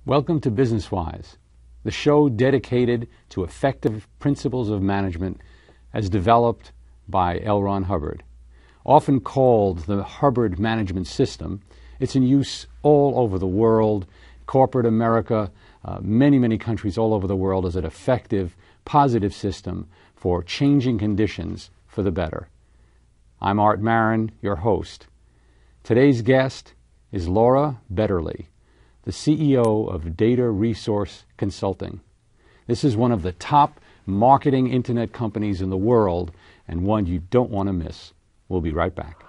Welcome to BusinessWise, the show dedicated to effective principles of management as developed by L. Ron Hubbard. Often called the Hubbard Management System, it's in use all over the world, corporate America, many countries all over the world as an effective, positive system for changing conditions for the better. I'm Arte Marin, your host. Today's guest is Laura Betterly, the CEO of Data Resource Consulting. This is one of the top marketing internet companies in the world and one you don't want to miss. We'll be right back.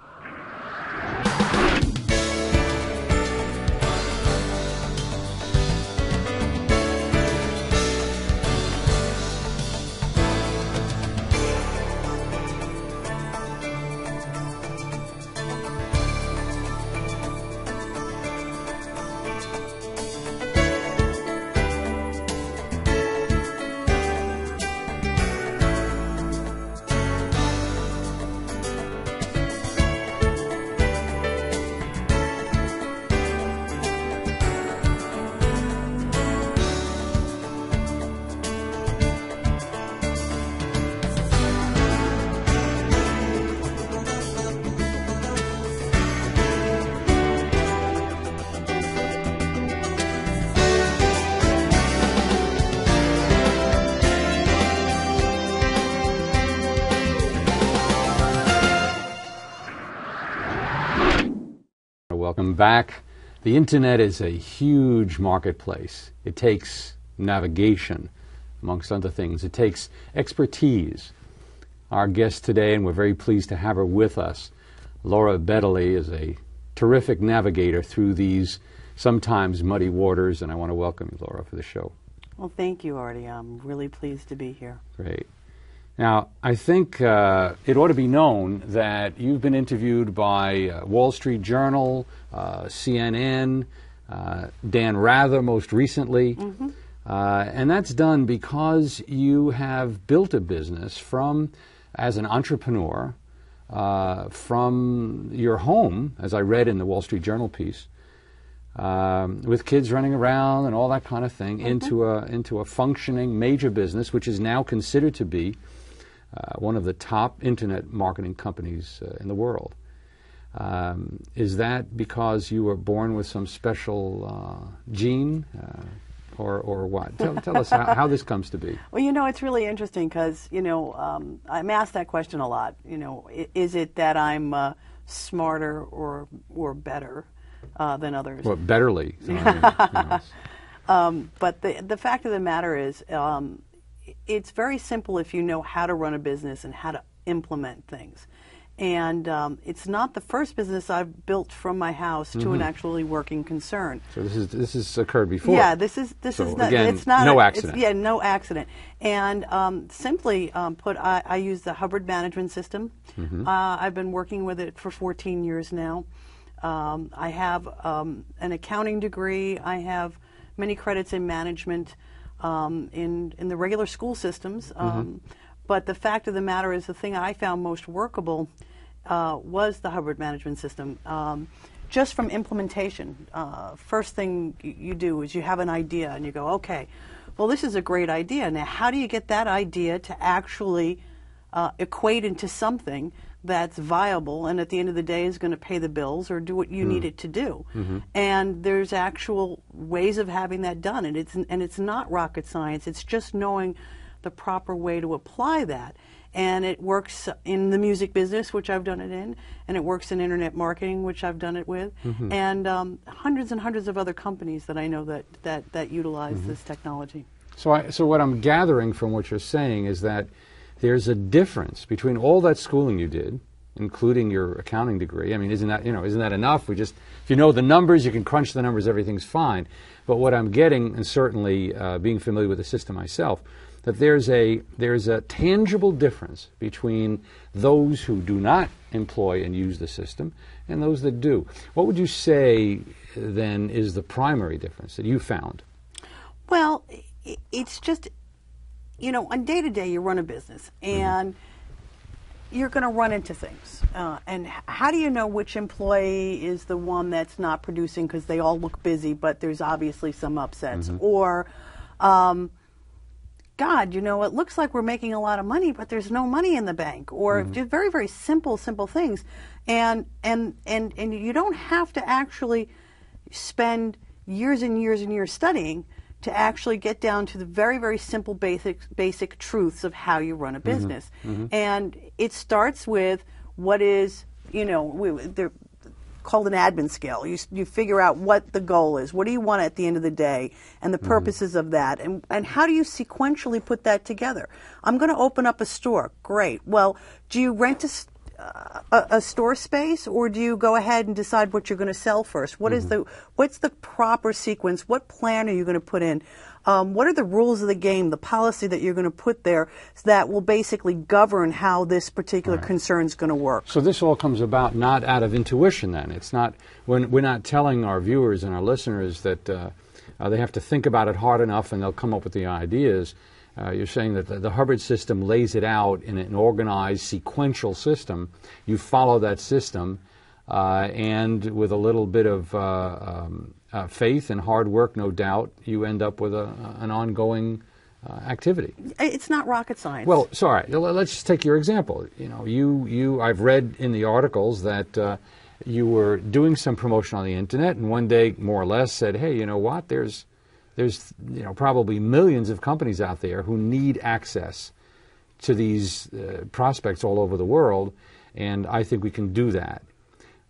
Welcome back. The internet is a huge marketplace. It takes navigation, amongst other things. It takes expertise. Our guest today, and we're very pleased to have her with us, Laura Betterly, is a terrific navigator through these sometimes muddy waters, and I want to welcome you, Laura, for the show. Well, thank you, Artie. I'm really pleased to be here. Great. Now, I think it ought to be known that you've been interviewed by Wall Street Journal, CNN, Dan Rather most recently, and that's done because you have built a business as an entrepreneur, from your home, as I read in the Wall Street Journal piece, with kids running around and all that kind of thing, into a functioning major business, which is now considered to be one of the top internet marketing companies in the world. Is that because you were born with some special gene, or what? Tell us how this comes to be. Well, it's really interesting because, I'm asked that question a lot. Is it that I'm smarter or better than others? Well, betterly. So, but the fact of the matter is, it's very simple if you know how to run a business and how to implement things. And it's not the first business I've built from my house to an actually working concern. So this has occurred before. Yeah, this is not, again, it's not no accident. No accident. And simply put, I use the Hubbard Management System. I've been working with it for 14 years now. I have an accounting degree. I have many credits in management. In the regular school systems, but the fact of the matter is the thing I found most workable was the Hubbard Management System. Just from implementation, first thing you do is you have an idea and you go, okay, well, this is a great idea. Now, how do you get that idea to actually equate into something that's viable and at the end of the day is going to pay the bills or do what you need it to do? And there's actual ways of having that done, and it's not rocket science. It's just knowing the proper way to apply that. And it works in the music business, which I've done it in, and it works in internet marketing, which I've done it with, and hundreds and hundreds of other companies that I know that utilize this technology. So what I'm gathering from what you're saying is that there's a difference between all that schooling you did, including your accounting degree. I mean, isn't that enough? If you know the numbers, you can crunch the numbers, everything's fine. But what I'm getting, and certainly being familiar with the system myself, that there's a tangible difference between those who do not employ and use the system and those that do. What would you say then is the primary difference that you found? Well, it's just, on day to day you run a business, and you're going to run into things. And how do you know which employee is the one that's not producing because they all look busy, but there's obviously some upsets? Or, God, you know, it looks like we're making a lot of money, but there's no money in the bank. Or just very, very simple things. And you don't have to actually spend years and years and years studying to actually get down to the very, very simple basic truths of how you run a business. And it starts with what is, you know, they're called an admin scale. You figure out what the goal is. What do you want at the end of the day and the purposes of that, and how do you sequentially put that together? I'm going to open up a store. Great. Well, do you rent a store space, or do you go ahead and decide what you're going to sell first? What's the proper sequence? What plan are you going to put in? What are the rules of the game, the policy that you're going to put there that will basically govern how this particular concern is going to work? So this all comes about not out of intuition then. It's not, we're not telling our viewers and our listeners that they have to think about it hard enough and they'll come up with the ideas. You're saying that the Hubbard system lays it out in an organized, sequential system. You follow that system, and with a little bit of faith and hard work, no doubt, you end up with an ongoing activity. It's not rocket science. Well, sorry. Let's just take your example. You know, I've read in the articles that you were doing some promotion on the internet, and one day, more or less, said, "Hey, you know what? There's probably millions of companies out there who need access to these prospects all over the world, and I think we can do that."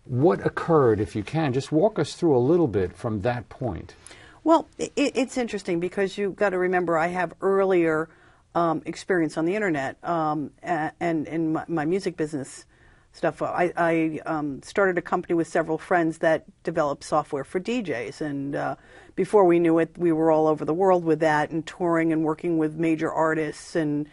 What occurred, if you can? Just walk us through a little bit from that point. Well, it's interesting because you've got to remember I have earlier experience on the internet and in my music business stuff. I started a company with several friends that developed software for DJs, and before we knew it, we were all over the world with that and touring and working with major artists and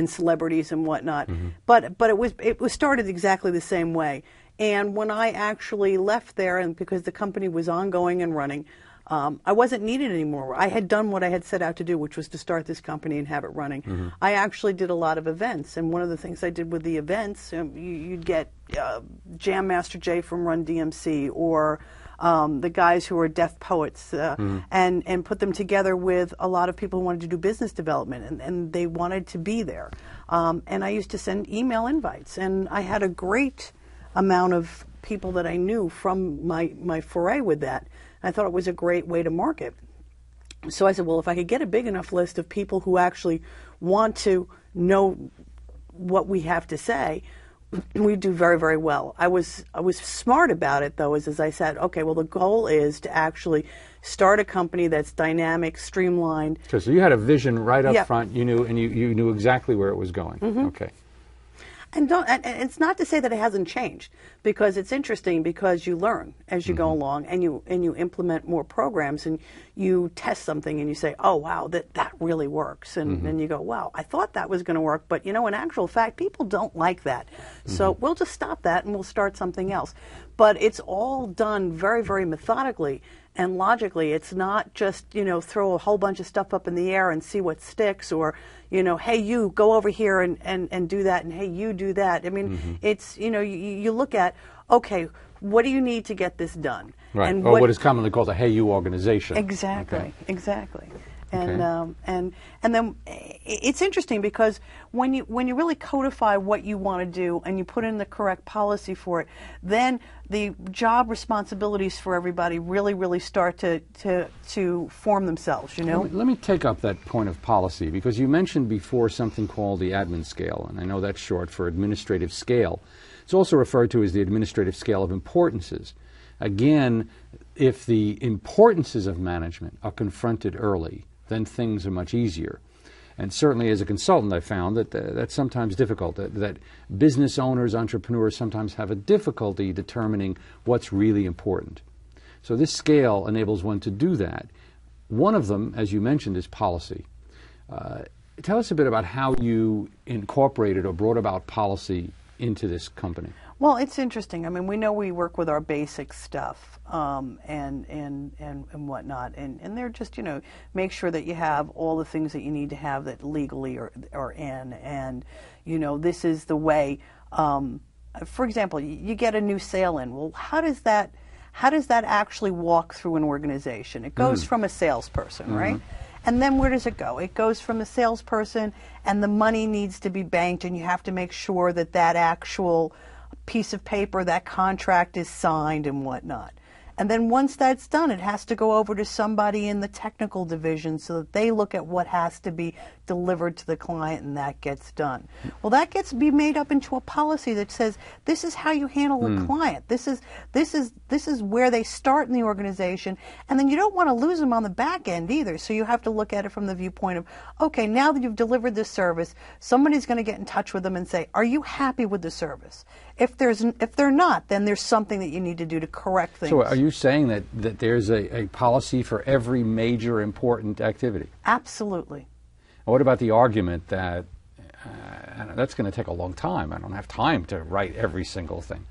celebrities and whatnot. But it was started exactly the same way. And when I actually left there, and because the company was ongoing and running, I wasn't needed anymore. I had done what I had set out to do, which was to start this company and have it running. I actually did a lot of events, and one of the things I did with the events, you'd get Jam Master Jay from Run DMC, or the guys who are deaf poets, and put them together with a lot of people who wanted to do business development, and they wanted to be there. And I used to send email invites, and I had a great amount of people that I knew from my foray with that. I thought it was a great way to market. So I said, well, if I could get a big enough list of people who actually want to know what we have to say, we do very, very well. I was smart about it, though, as I said, okay, well, the goal is to actually start a company that's dynamic, streamlined. So you had a vision right up front. You knew, and you knew exactly where it was going. Okay. And it's not to say that it hasn't changed, because it's interesting, because you learn as you go along, and you implement more programs, and you test something and you say, oh wow, that really works, and then you go, wow, I thought that was going to work, but you know, in actual fact, people don't like that, so we'll just stop that and we'll start something else. But it's all done very, very methodically and logically. It's not just, you know, throw a whole bunch of stuff up in the air and see what sticks, or, you know, hey, you go over here and do that, and hey, you do that. I mean, it's, you know, you look at, okay, what do you need to get this done? Right, and or what is commonly called a hey, you organization. Exactly, exactly. And and then it's interesting, because when you really codify what you want to do and you put in the correct policy for it, then the job responsibilities for everybody really start to form themselves. You know. Let me take up that point of policy, because you mentioned before something called the admin scale, and I know that's short for administrative scale. It's also referred to as the administrative scale of importances. Again, if the importances of management are confronted early, then things are much easier. And certainly as a consultant, I found that that's sometimes difficult, that business owners, entrepreneurs sometimes have a difficulty determining what's really important. So this scale enables one to do that. One of them, as you mentioned, is policy. Tell us a bit about how you incorporated or brought about policy into this company. Well, it's interesting. I mean, we know we work with our basic stuff and whatnot, and they're just, you know, make sure that you have all the things that you need to have that legally are in, and, you know, this is the way For example, you get a new sale in. Well, how does that actually walk through an organization? It goes from a salesperson, right? And then where does it go? It goes from the salesperson, and the money needs to be banked, and you have to make sure that that actual piece of paper, that contract is signed and whatnot. And then once that's done, it has to go over to somebody in the technical division so that they look at what has to be delivered to the client, and that gets done. Well, that gets to be made up into a policy that says this is how you handle a client. This is where they start in the organization, and then you don't want to lose them on the back end either. So you have to look at it from the viewpoint of, okay, now that you've delivered this service, somebody's going to get in touch with them and say, are you happy with the service? If they're not, then there's something that you need to do to correct things. So are you saying that there's a policy for every major important activity? Absolutely. What about the argument that that's going to take a long time? I don't have time to write every single thing.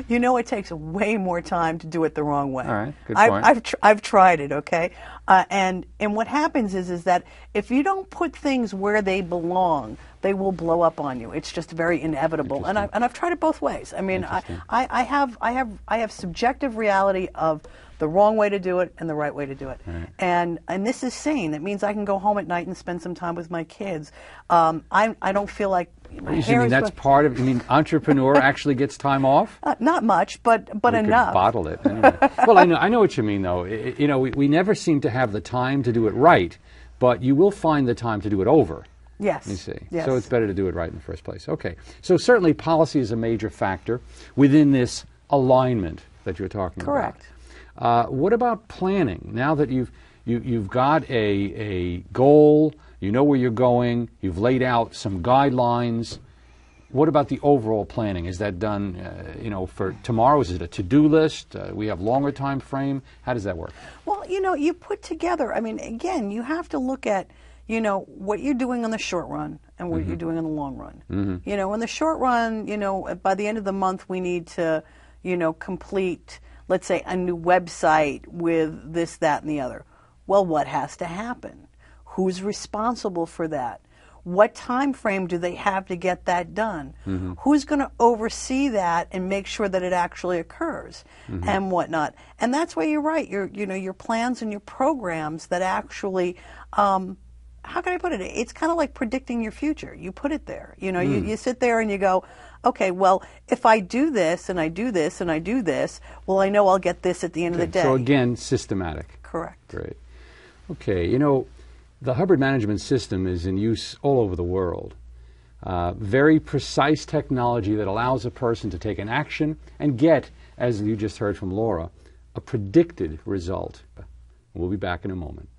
You know, it takes way more time to do it the wrong way. All right, good point. I've tried it, okay? And what happens is that if you don't put things where they belong, they will blow up on you. It's just very inevitable. And I've tried it both ways. I mean, I have subjective reality of the wrong way to do it and the right way to do it. Right. And this is sane. That means I can go home at night and spend some time with my kids. I don't feel like my hair is that's part of. You mean entrepreneur actually gets time off? Not much, but you enough. Could bottle it. Anyway. Well, I know what you mean, though. We never seem to have the time to do it right, but you will find the time to do it over. Yes. You see. Yes. So it's better to do it right in the first place. Okay. So certainly policy is a major factor within this alignment that you're talking about. Correct. What about planning? Now that you've got a goal, you know where you're going, you've laid out some guidelines. What about the overall planning? Is that done, for tomorrow? Is it a to-do list? We have longer time frame. How does that work? Well, you put together. I mean, again, you have to look at what you're doing in the short run and what you're doing in the long run. In the short run, by the end of the month, we need to, complete, let's say, a new website with this, that, and the other. Well, what has to happen? Who's responsible for that? What time frame do they have to get that done? Who's going to oversee that and make sure that it actually occurs and whatnot? And that's where you're right. Your plans and your programs that actually, how can I put it? It's kind of like predicting your future. You put it there. You sit there and you go, okay, well, if I do this and I do this and I do this, well, I know I'll get this at the end of the day. So again, systematic. Correct. Great. Okay, the Hubbard management system is in use all over the world. Very precise technology that allows a person to take an action and get, as you just heard from Laura, a predicted result. We'll be back in a moment.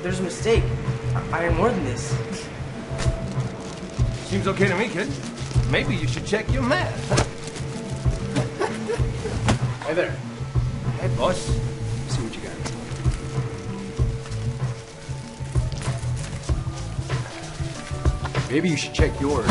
There's a mistake. I earn more than this. Seems okay to me, kid. Maybe you should check your math. Hey there. Hey, boss. See what you got. Maybe you should check yours.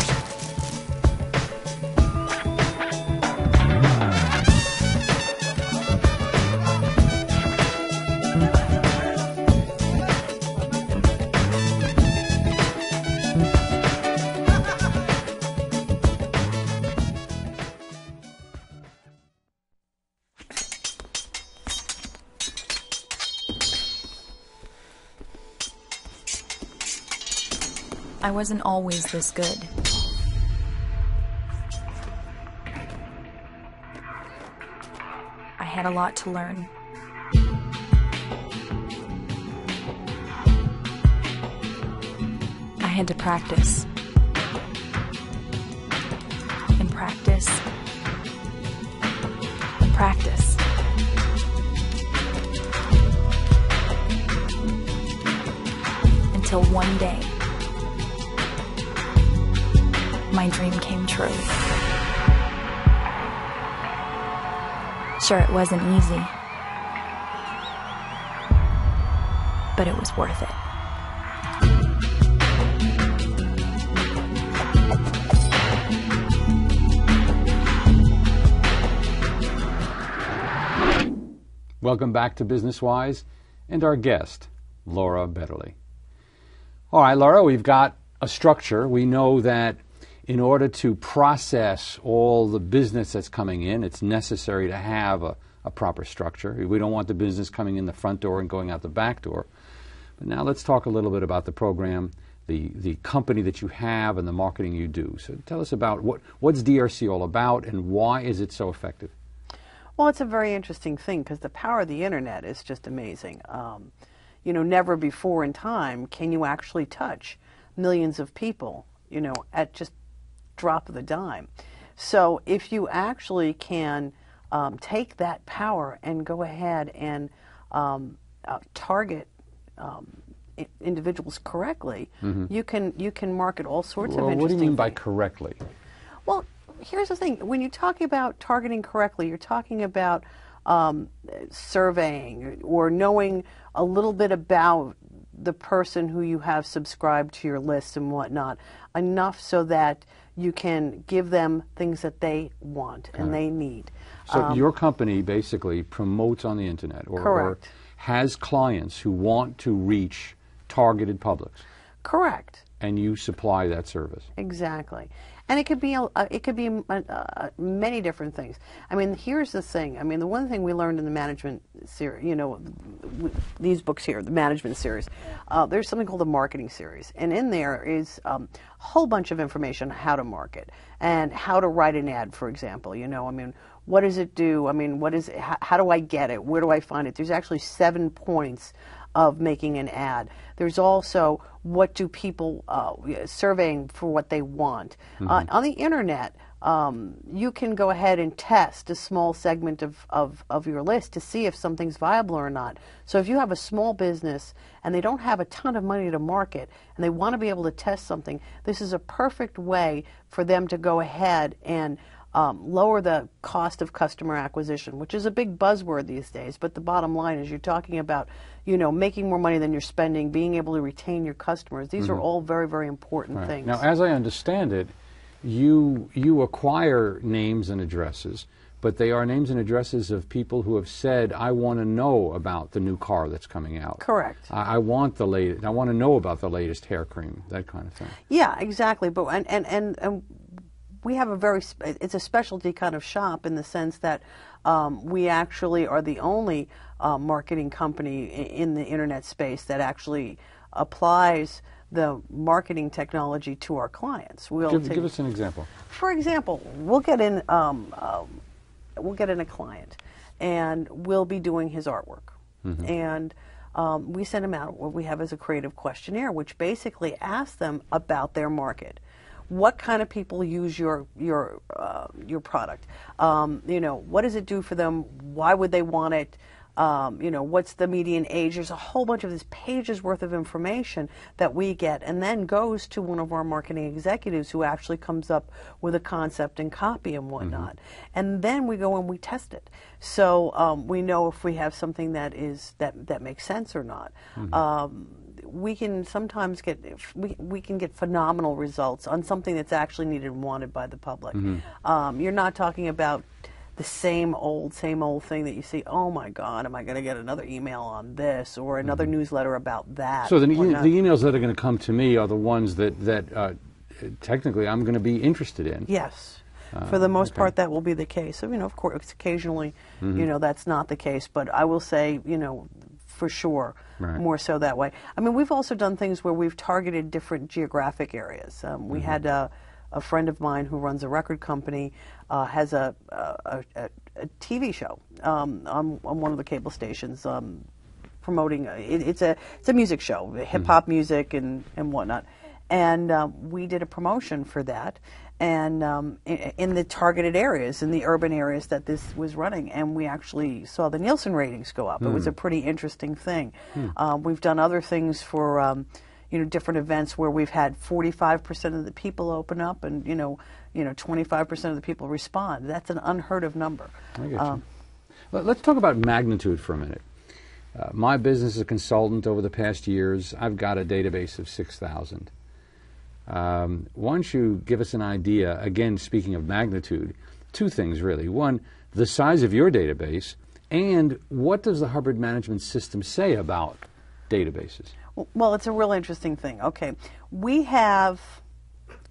I wasn't always this good. I had a lot to learn. I had to practice. And practice. And practice. Until one day, my dream came true. Sure, it wasn't easy. but it was worth it. Welcome back to BusinessWise and our guest, Laura Betterly. All right, Laura, we've got a structure. We know that in order to process all the business that's coming in, it's necessary to have a proper structure. We don't want the business coming in the front door and going out the back door. But now let's talk a little bit about the program, the company that you have and the marketing you do. So tell us about what's DRC all about and why is it so effective? Well, it's a very interesting thing because the power of the internet is just amazing. Never before in time can you actually touch millions of people, at just drop of the dime. So if you actually can take that power and go ahead and target individuals correctly, you can market all sorts of interesting What do you mean by things. correctly? Well, here's the thing. When you're talking about targeting correctly, you're talking about surveying or knowing a little bit about the person who you have subscribed to your list and whatnot, enough so that you can give them things that they want and they need. So your company basically promotes on the internet or has clients who want to reach targeted publics. Correct. And you supply that service. Exactly. And it could be many different things. I mean, here's the thing. I mean, the one thing we learned in the management series, these books here, the management series, there's something called the marketing series. And in there is a whole bunch of information on how to market and how to write an ad, for example. What does it do? I mean, how do I get it? Where do I find it? There's actually 7 points of making an ad. There's also what do people surveying for what they want. On the internet, you can go ahead and test a small segment of your list to see if something's viable or not. So if you have a small business and they don't have a ton of money to market and they want to be able to test something, this is a perfect way for them to go ahead and lower the cost of customer acquisition, which is a big buzzword these days. But the bottom line is you're talking about, making more money than you're spending, being able to retain your customers. These are all very, very important things. Now, as I understand it, you acquire names and addresses, but they are names and addresses of people who have said, I want to know about the new car that's coming out. Correct. I want the latest. I want to know about the latest hair cream, that kind of thing. Yeah, exactly. But and we have it's a specialty kind of shop in the sense that we actually are the only marketing company in the internet space that actually applies the marketing technology to our clients. Give us an example. For example, we'll get in a client, and we'll be doing his artwork, and we send him out what we have as a creative questionnaire, which basically asks them about their market. What kind of people use your product? What does it do for them? Why would they want it? What's the median age? There's a whole bunch of this pages worth of information that we get and then goes to one of our marketing executives who actually comes up with a concept and copy and whatnot. And then we go and we test it. So we know if we have something that makes sense or not. We can sometimes we can get phenomenal results on something that's actually needed and wanted by the public. You're not talking about the same old thing that you see. Oh my God, am I going to get another email on this or another newsletter about that? So the emails that are going to come to me are the ones that technically I'm going to be interested in. Yes. For the most part, that will be the case. So, of course, occasionally, that's not the case. But I will say, for sure, more so that way. I mean, we've also done things where we've targeted different geographic areas. We had a friend of mine who runs a record company, has a TV show on one of the cable stations promoting. It's a music show, hip hop music and whatnot. And we did a promotion for that, and in the targeted areas, in the urban areas that this was running, and we actually saw the Nielsen ratings go up. It was a pretty interesting thing. We've done other things for different events where we've had 45% of the people open up, and 25% of the people respond. That's an unheard of number. I get you. Let's talk about magnitude for a minute. My business as a consultant over the past years, I've got a database of 6,000. Why don't you give us an idea, again, speaking of magnitude, two things really. One, the size of your database, and what does the Hubbard Management System say about databases? Well, it's a real interesting thing. Okay, we have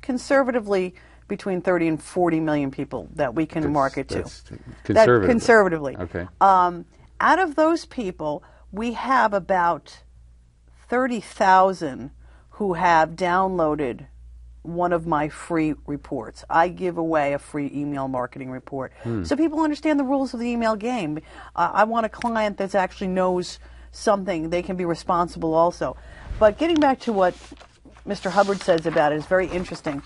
conservatively between 30 and 40 million people that we can market to. Conservatively. Okay. Out of those people, we have about 30,000 who have downloaded one of my free reports. I give away a free email marketing report. So people understand the rules of the email game. I want a client that actually knows something. They can be responsible also. But getting back to what Mr. Hubbard says about it is very interesting.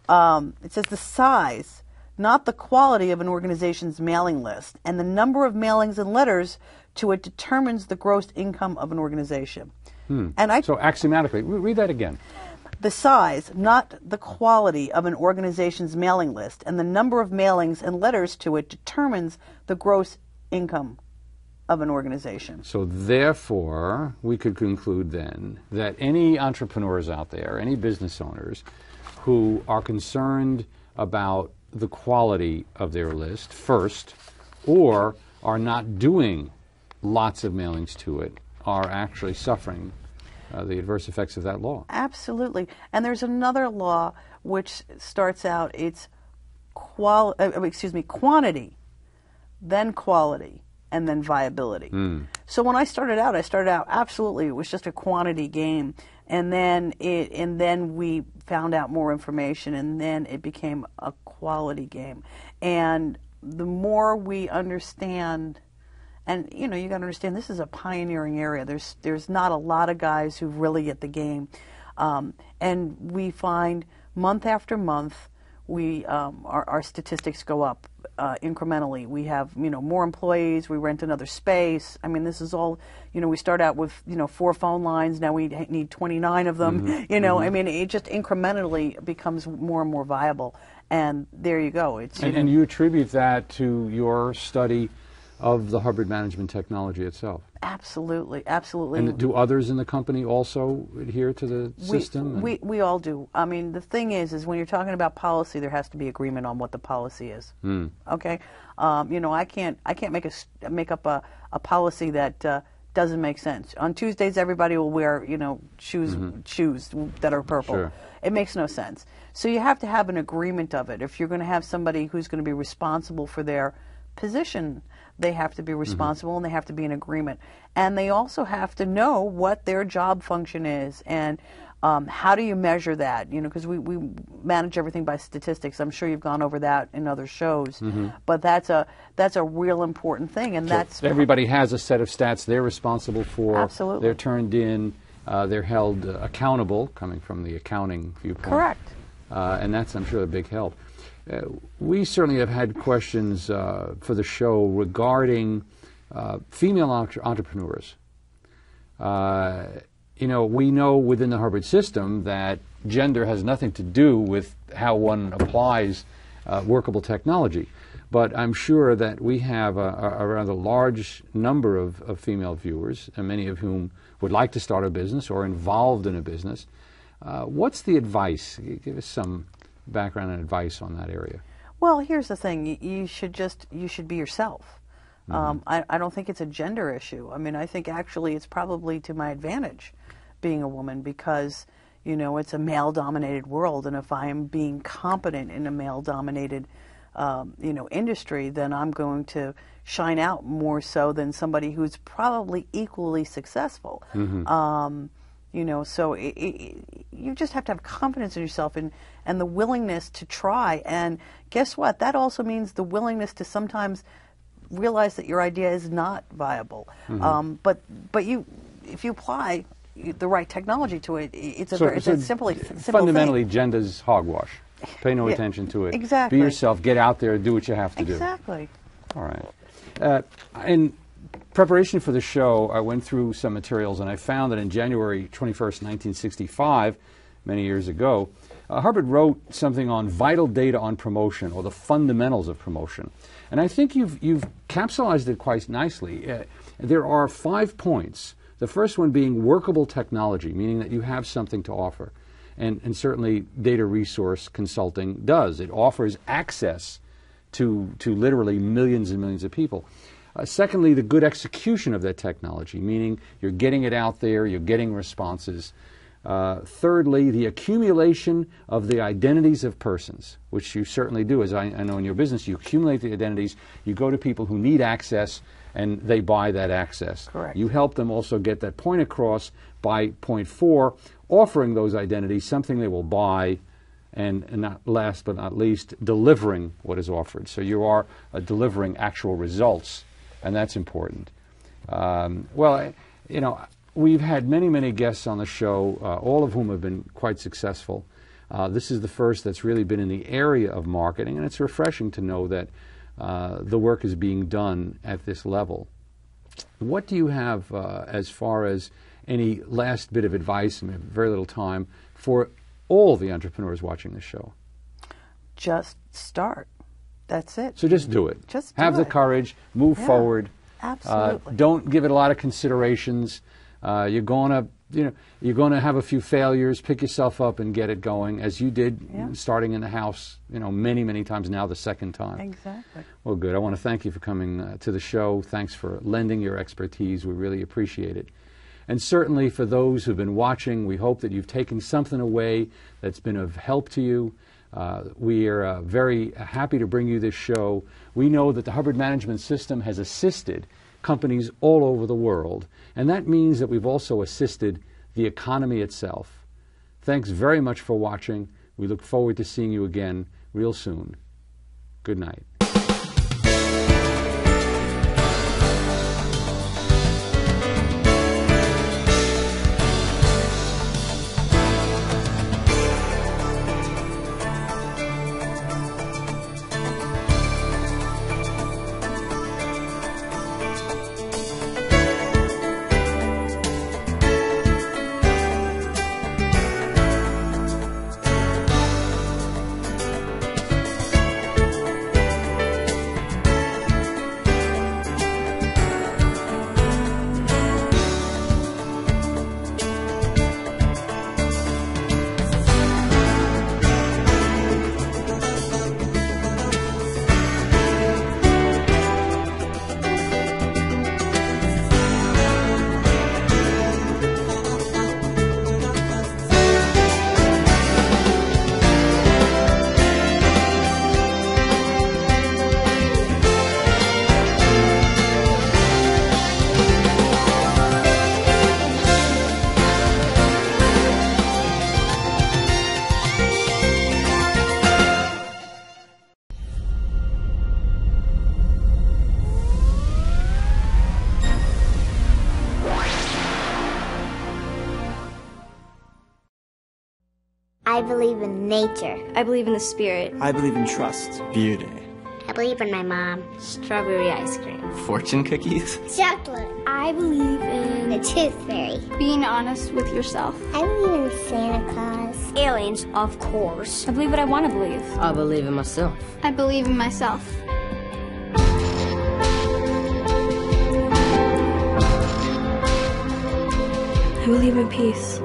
It says the size, not the quality of an organization's mailing list, and the number of mailings and letters to it determines the gross income of an organization. So axiomatically, read that again. The size, not the quality of an organization's mailing list, and the number of mailings and letters to it determines the gross income of an organization. So therefore, we could conclude then that any entrepreneurs out there, any business owners who are concerned about the quality of their list first, or are not doing lots of mailings to it, are actually suffering the adverse effects of that law. Absolutely. And there's another law which starts out, it's quantity, then quality, and then viability. So when I started out absolutely, it was just a quantity game, and then we found out more information, and then it became a quality game. And the more we understand, and you got to understand, this is a pioneering area. There's not a lot of guys who really get the game, and we find month after month, our statistics go up incrementally. We have more employees. We rent another space. I mean, this is all. We start out with 4 phone lines. Now we need 29 of them. I mean, it just incrementally becomes more and more viable. And there you go. And you attribute that to your study of the Hubbard management technology itself. Absolutely, absolutely. And do others in the company also adhere to the system? We all do. I mean, the thing is when you're talking about policy, there has to be agreement on what the policy is. Okay, I can't make up a policy that doesn't make sense. On Tuesdays, everybody will wear shoes that are purple. Sure. It makes no sense. So you have to have an agreement of it. If you're going to have somebody who's going to be responsible for their position, they have to be responsible and they have to be in agreement. And they also have to know what their job function is and how do you measure that? Because we manage everything by statistics. I'm sure you've gone over that in other shows. But that's a real important thing. And so everybody has a set of stats they're responsible for. Absolutely. They're turned in. They're held accountable, coming from the accounting viewpoint. Correct. And that's, I'm sure, a big help. We certainly have had questions for the show regarding female entrepreneurs. We know within the Hubbard system that gender has nothing to do with how one applies workable technology. But I'm sure that we have a rather large number of female viewers, and many of whom would like to start a business or involved in a business. What's the advice? Give us some background and advice on that area. Well, here's the thing. You should be yourself. I don't think it's a gender issue. I mean, I think actually it's probably to my advantage being a woman because, it's a male-dominated world. And if I am being competent in a male-dominated, industry, then I'm going to shine out more so than somebody who's probably equally successful. So you just have to have confidence in yourself and the willingness to try. And guess what? That also means the willingness to sometimes realize that your idea is not viable. But if you apply the right technology to it, it's a simple fundamentally thing. gender's hogwash. Pay no attention to it. Exactly. Be yourself. Get out there. Do what you have to do. Exactly. All right. In preparation for the show, I went through some materials, and I found that in January 21st, 1965, many years ago, Hubbard wrote something on vital data on promotion, or the fundamentals of promotion. And I think you've capsulized it quite nicely. There are 5 points. The first one being workable technology, meaning that you have something to offer. And certainly data resource consulting does. It offers access to literally millions and millions of people. Secondly, the good execution of that technology, meaning you're getting it out there, you're getting responses. Thirdly, the accumulation of the identities of persons, which you certainly do, as I know in your business. You accumulate the identities, you go to people who need access, and they buy that access. Correct. You help them also get that point across by point 4, offering those identities something they will buy, and not last but not least, delivering what is offered. So you are delivering actual results, and that's important. Well, you know, we've had many, many guests on the show, all of whom have been quite successful. This is the first that's really been in the area of marketing, and it's refreshing to know that the work is being done at this level. What do you have as far as any last bit of advice, and we have very little time, for all the entrepreneurs watching this show? Just start. That's it. So just do it. Just do have the it. courage, move Yeah, forward. absolutely. Don't give it a lot of considerations. You're going to have a few failures. Pick yourself up and get it going, as you did, starting in the house, many, many times now, the second time. Exactly. Well, good. I want to thank you for coming to the show. Thanks for lending your expertise. We really appreciate it. And certainly for those who've been watching, we hope that you've taken something away that's been of help to you. We are very happy to bring you this show. We know that the Hubbard Management System has assisted companies all over the world, and that means that we've also assisted the economy itself. Thanks very much for watching. We look forward to seeing you again real soon. Good night. I believe in nature. I believe in the spirit. I believe in trust. Beauty. I believe in my mom. Strawberry ice cream. Fortune cookies. Chocolate. I believe in The tooth fairy. being honest with yourself. I believe in Santa Claus. Aliens, of course. I believe what I want to believe. I believe in myself. I believe in myself. I believe in peace.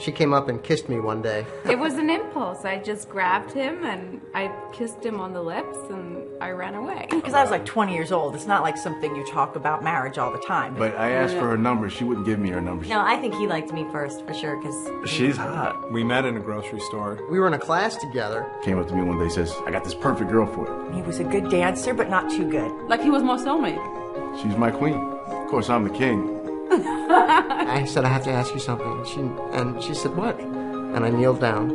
She came up and kissed me one day. It was an impulse. I just grabbed him and I kissed him on the lips and I ran away. Because I was like 20 years old. It's not like something you talk about marriage all the time. But I asked for her number. She wouldn't give me her number. No, I think he liked me first, for sure, because... She's hot. We met in a grocery store. We were in a class together. Came up to me one day and says, I got this perfect girl for you. He was a good dancer, but not too good. Like he was my soulmate. She's my queen. Of course, I'm the king. I said, I have to ask you something. And she said, what? And I kneeled down,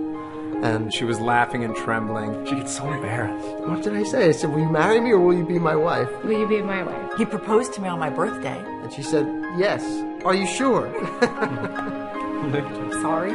and She was laughing and trembling. She gets so embarrassed. what did I say? I said, will you marry me or will you be my wife? Will you be my wife? He proposed to me on my birthday. And she said, yes. Are you sure? Sorry.